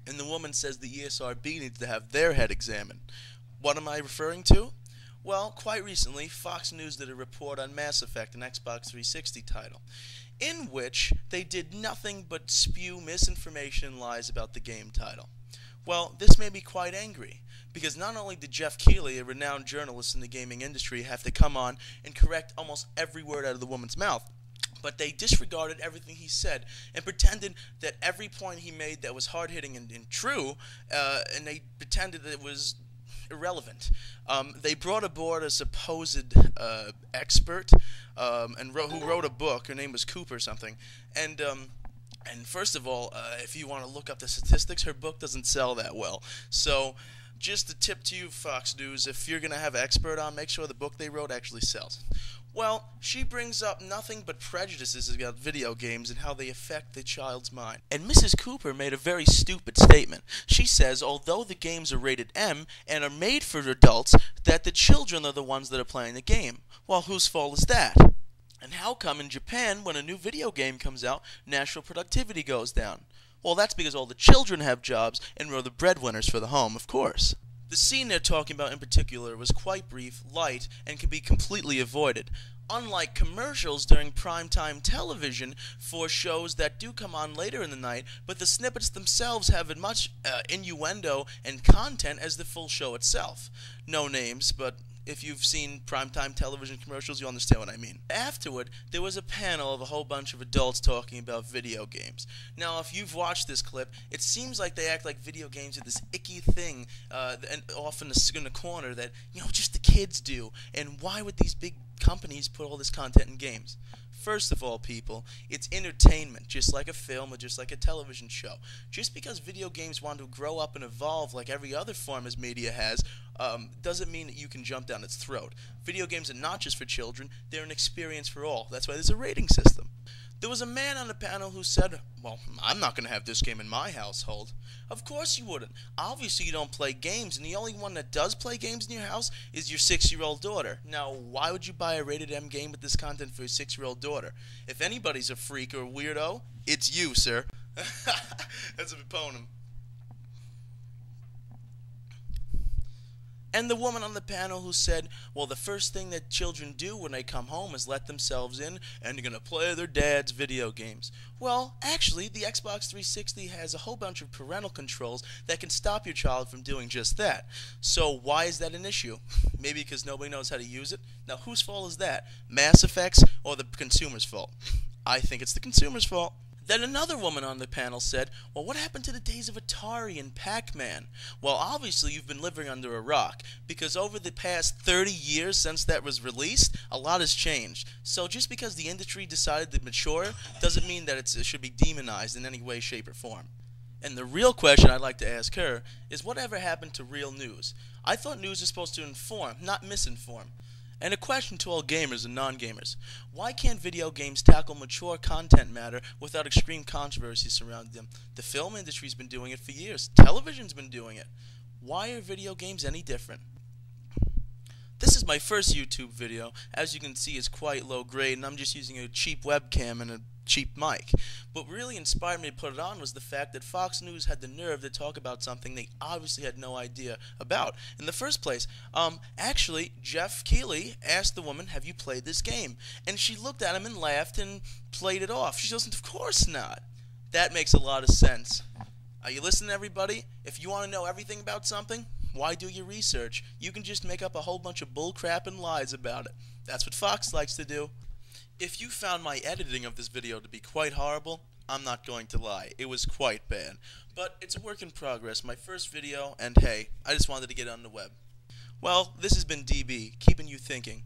and the woman says the ESRB needs to have their head examined. What am I referring to? Well, quite recently, Fox News did a report on Mass Effect, an Xbox 360 title, in which they did nothing but spew misinformation and lies about the game title. Well, this made me quite angry, because not only did Geoff Keighley, a renowned journalist in the gaming industry, have to come on and correct almost every word out of the woman's mouth, but they disregarded everything he said and pretended that every point he made that was hard-hitting and true, and they pretended that it was irrelevant. They brought aboard a supposed expert who wrote a book. Her name was Cooper or something. And first of all, if you want to look up the statistics, her book doesn't sell that well. So just a tip to you, Fox News, if you're going to have an expert on, make sure the book they wrote actually sells. Well, she brings up nothing but prejudices about video games and how they affect the child's mind. And Mrs. Cooper made a very stupid statement. She says, although the games are rated M and are made for adults, that the children are the ones that are playing the game. Well, whose fault is that? And how come in Japan, when a new video game comes out, national productivity goes down? Well, that's because all the children have jobs and we're the breadwinners for the home, of course. The scene they're talking about in particular was quite brief, light, and can be completely avoided. Unlike commercials during primetime television for shows that do come on later in the night, but the snippets themselves have as much innuendo and content as the full show itself. No names, but if you've seen primetime television commercials, you'll understand what I mean. Afterward, there was a panel of a whole bunch of adults talking about video games. Now, if you've watched this clip, it seems like they act like video games are this icky thing, and off in the corner that, just the kids do. And why would these big companies put all this content in games? First of all, people, it's entertainment, just like a film or just like a television show. Just because video games want to grow up and evolve like every other form as media has, doesn't mean that you can jump down its throat. Video games are not just for children, they're an experience for all. That's why there's a rating system. There was a man on the panel who said, well, I'm not going to have this game in my household. Of course you wouldn't. Obviously you don't play games, and the only one that does play games in your house is your 6-year-old daughter. Now, why would you buy a rated M game with this content for your 6-year-old daughter? If anybody's a freak or a weirdo, it's you, sir. That's a poem. And the woman on the panel who said, well, the first thing that children do when they come home is let themselves in and they're going to play their dad's video games. Well, actually, the Xbox 360 has a whole bunch of parental controls that can stop your child from doing just that. So why is that an issue? Maybe because nobody knows how to use it? Now, whose fault is that? Mass Effect's or the consumer's fault? I think it's the consumer's fault. Then another woman on the panel said, well, what happened to the days of Atari and Pac-Man? Well, obviously you've been living under a rock, because over the past 30 years since that was released, a lot has changed. So just because the industry decided to mature doesn't mean that it should be demonized in any way, shape, or form. And the real question I'd like to ask her is, whatever happened to real news? I thought news is supposed to inform, not misinform. And a question to all gamers and non-gamers. Why can't video games tackle mature content matter without extreme controversy surrounding them? The film industry's been doing it for years. Television's been doing it. Why are video games any different? This is my first YouTube video. As you can see, it's quite low grade, and I'm just using a cheap webcam and a cheap mic. What really inspired me to put it on was the fact that Fox News had the nerve to talk about something they obviously had no idea about in the first place. Actually, Geoff Keighley asked the woman, have you played this game? And she looked at him and laughed and played it off. She goes, of course not. That makes a lot of sense. Are you listening, everybody? If you want to know everything about something, why do your research? You can just make up a whole bunch of bullcrap and lies about it. That's what Fox likes to do. If you found my editing of this video to be quite horrible, I'm not going to lie. It was quite bad. But it's a work in progress, my first video, and hey, I just wanted to get it on the web. Well, this has been DB, keeping you thinking.